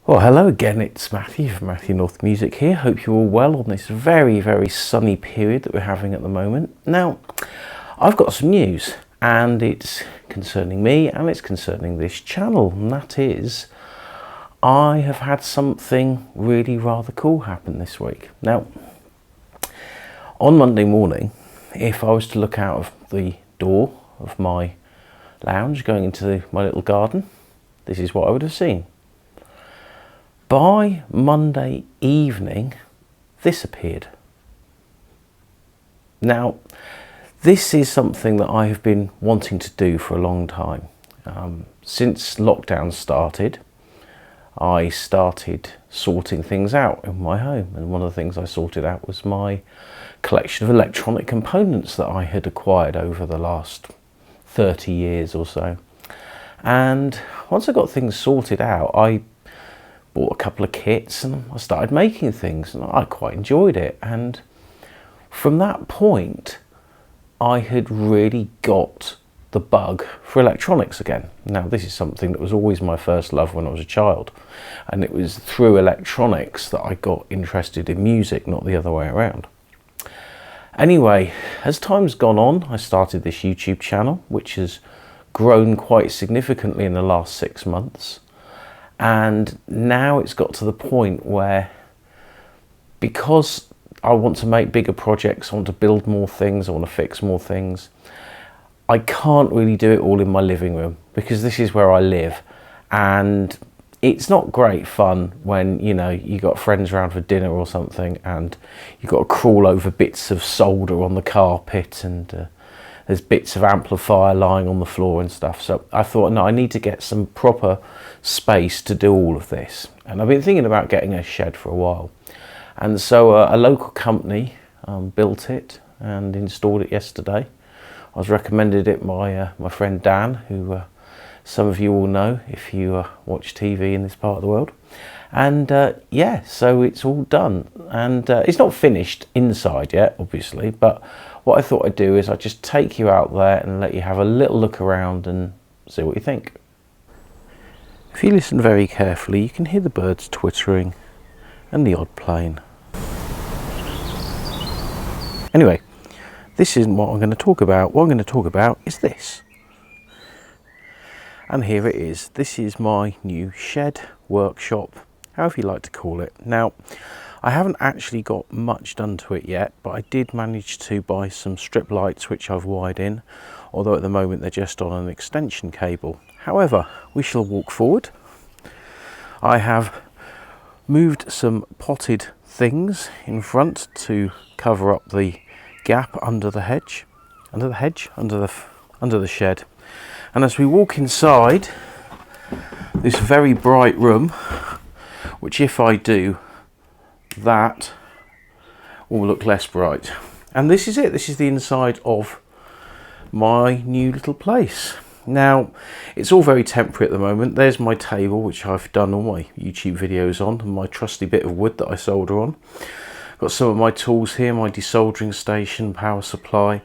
Well, hello again, it's Matthew from Matthew North Music here. Hope you're all well on this very, very sunny period that we're having at the moment. Now, I've got some news, and it's concerning me and it's concerning this channel, and that is I have had something really rather cool happen this week. Now, on Monday morning, if I was to look out of the door of my lounge going into my little garden, this is what I would have seen. By Monday evening, this appeared. Now, this is something that I have been wanting to do for a long time. Since lockdown started, I started sorting things out in my home, and one of the things I sorted out was my collection of electronic components that I had acquired over the last 30 years or so. And once I got things sorted out, I bought a couple of kits and I started making things, and I quite enjoyed it. And from that point, I had really got the bug for electronics again. Now, this is something that was always my first love when I was a child, and it was through electronics that I got interested in music, not the other way around. Anyway, as time's gone on, I started this YouTube channel, which has grown quite significantly in the last 6 months. And now it's got to the point where, because I want to make bigger projects, I want to build more things, I want to fix more things, I can't really do it all in my living room, because this is where I live. And it's not great fun when, you know, you got friends around for dinner or something and you've got to crawl over bits of solder on the carpet, and there's bits of amplifier lying on the floor and stuff. So I thought, no, I need to get some proper space to do all of this. And I've been thinking about getting a shed for a while. And so a local company built it and installed it yesterday. I was recommended it by my friend Dan, who some of you all know if you watch TV in this part of the world. And yeah, so it's all done. And it's not finished inside yet, obviously, but what I thought I'd do is I'd just take you out there and let you have a little look around and see what you think. If you listen very carefully, you can hear the birds twittering and the odd plane. Anyway, this isn't what I'm going to talk about. What I'm going to talk about is this. And here it is. This is my new shed, workshop, however you like to call it. Now, I haven't actually got much done to it yet, but I did manage to buy some strip lights which I've wired in, although at the moment they're just on an extension cable. However, we shall walk forward. I have moved some potted things in front to cover up the gap under the shed. And as we walk inside this very bright room, which if I do that will look less bright. And this is it. This is the inside of my new little place. Now, it's all very temporary at the moment. There's my table, which I've done all my YouTube videos on, and my trusty bit of wood that I solder on. Got some of my tools here, my desoldering station, power supply.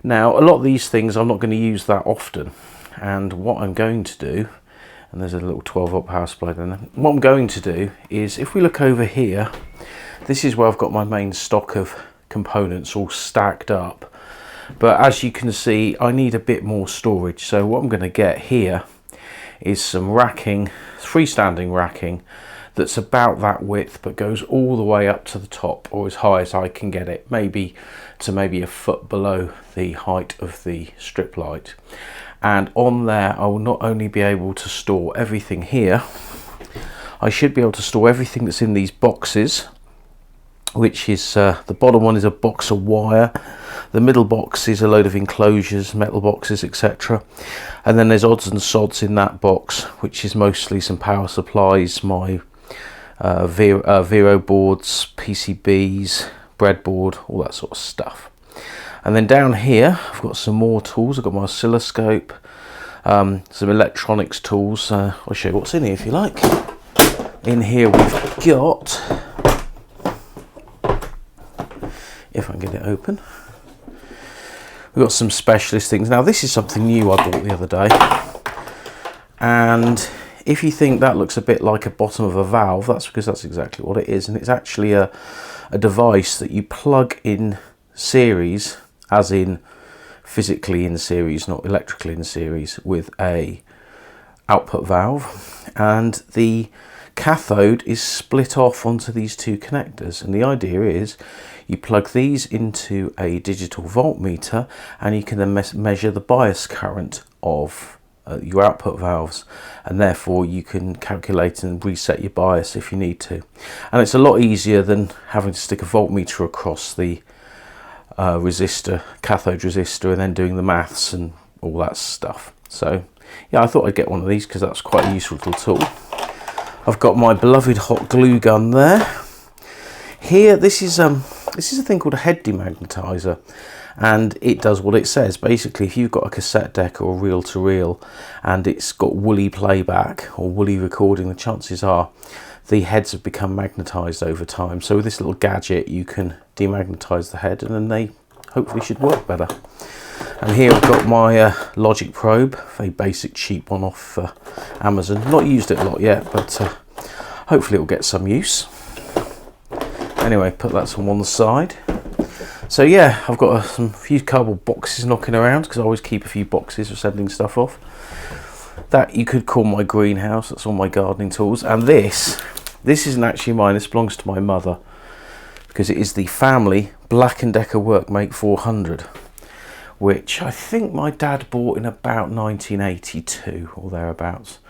Now, a lot of these things I'm not going to use that often, and what I'm going to do, and there's a little 12-volt power supply there. What I'm going to do is, if we look over here, this is where I've got my main stock of components all stacked up. But as you can see, I need a bit more storage. So what I'm going to get here is some racking, freestanding racking, that's about that width, but goes all the way up to the top, or as high as I can get it, maybe a foot below the height of the strip light. And on there, I will not only be able to store everything here, I should be able to store everything that's in these boxes, which is, the bottom one is a box of wire, the middle box is a load of enclosures, metal boxes, etc. And then there's odds and sods in that box, which is mostly some power supplies, my Vero boards, PCBs, breadboard, all that sort of stuff. And then down here, I've got some more tools. I've got my oscilloscope, some electronics tools. I'll show you what's in here if you like. In here we've got, if I can get it open, we've got some specialist things. Now, this is something new I bought the other day, and if you think that looks a bit like a bottom of a valve, that's because that's exactly what it is. And it's actually a device that you plug in series, as in physically in series, not electrically in series, with a output valve, and the cathode is split off onto these two connectors. And the idea is you plug these into a digital voltmeter, and you can then measure the bias current of your output valves, and therefore you can calculate and reset your bias if you need to. And it's a lot easier than having to stick a voltmeter across the resistor, cathode resistor, and then doing the maths and all that stuff. So yeah, I thought I'd get one of these because that's quite a useful little tool. I've got my beloved hot glue gun there. Here, this is a thing called a head demagnetizer, and it does what it says. Basically, if you've got a cassette deck or a reel-to-reel and it's got woolly playback or woolly recording, the chances are the heads have become magnetized over time. So with this little gadget, you can demagnetize the head, and then they hopefully should work better. And here I've got my Logic probe, a basic cheap one off Amazon. Not used it a lot yet, but hopefully it will get some use. Anyway, put that on one side. So yeah, I've got a few cardboard boxes knocking around because I always keep a few boxes for sending stuff off. That you could call my greenhouse. That's all my gardening tools. And this isn't actually mine. This belongs to my mother because it is the family Black & Decker Workmate 400, which I think my dad bought in about 1982 or thereabouts.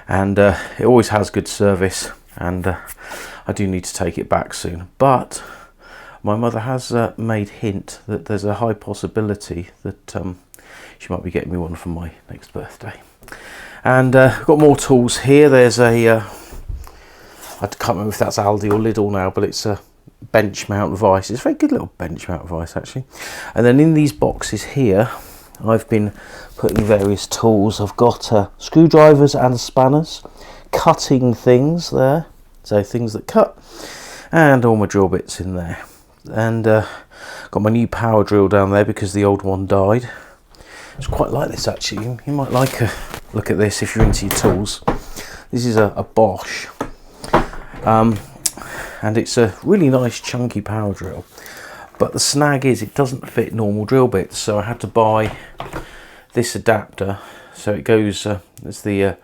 And it always has good service, and I do need to take it back soon. But my mother has made hint that there's a high possibility that she might be getting me one for my next birthday. And I've got more tools here. There's a, I can't remember if that's Aldi or Lidl now, but it's a bench mount vise. It's a very good little bench mount vise actually. And then in these boxes here, I've been putting various tools. I've got screwdrivers and spanners, cutting things there, so things that cut, and all my drill bits in there. And got my new power drill down there because the old one died. It's quite like this actually. You might like a look at this if you're into your tools. This is a Bosch, and it's a really nice chunky power drill. But the snag is it doesn't fit normal drill bits, so I had to buy this adapter. So it goes, it's the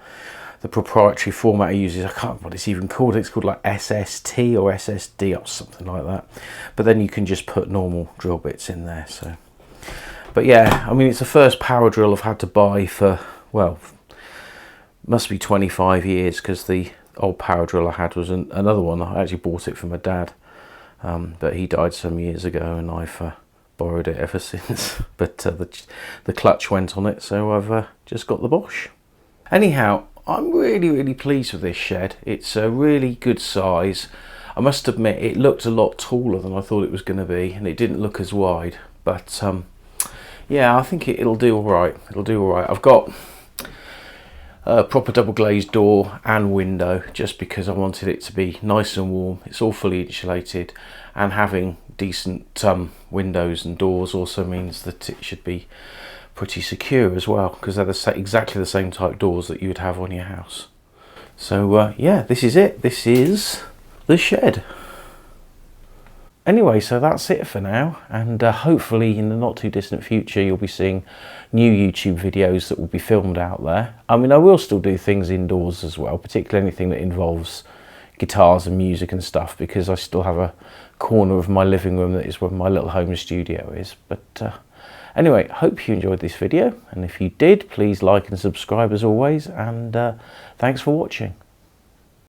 proprietary format it uses. I can't remember what it's even called. It's called like SST or SSD or something like that. But then you can just put normal drill bits in there. So, but yeah, I mean, it's the first power drill I've had to buy for, well, must be 25 years, because the old power drill I had was another one. I actually bought it for my dad, but he died some years ago, and I've borrowed it ever since. But the clutch went on it, so I've just got the Bosch. Anyhow, I'm really pleased with this shed. It's a really good size. I must admit it looked a lot taller than I thought it was going to be, and it didn't look as wide, but yeah, I think it'll do all right. It'll do all right. I've got a proper double glazed door and window just because I wanted it to be nice and warm. It's all fully insulated, and having decent windows and doors also means that it should be pretty secure as well, because they're exactly the same type doors that you would have on your house. So yeah, this is it. This is the shed. Anyway, so that's it for now, and hopefully in the not too distant future you'll be seeing new YouTube videos that will be filmed out there. I mean, I will still do things indoors as well, particularly anything that involves guitars and music and stuff, because I still have a corner of my living room that is where my little home studio is. But anyway, hope you enjoyed this video, and if you did, please like and subscribe as always, and thanks for watching.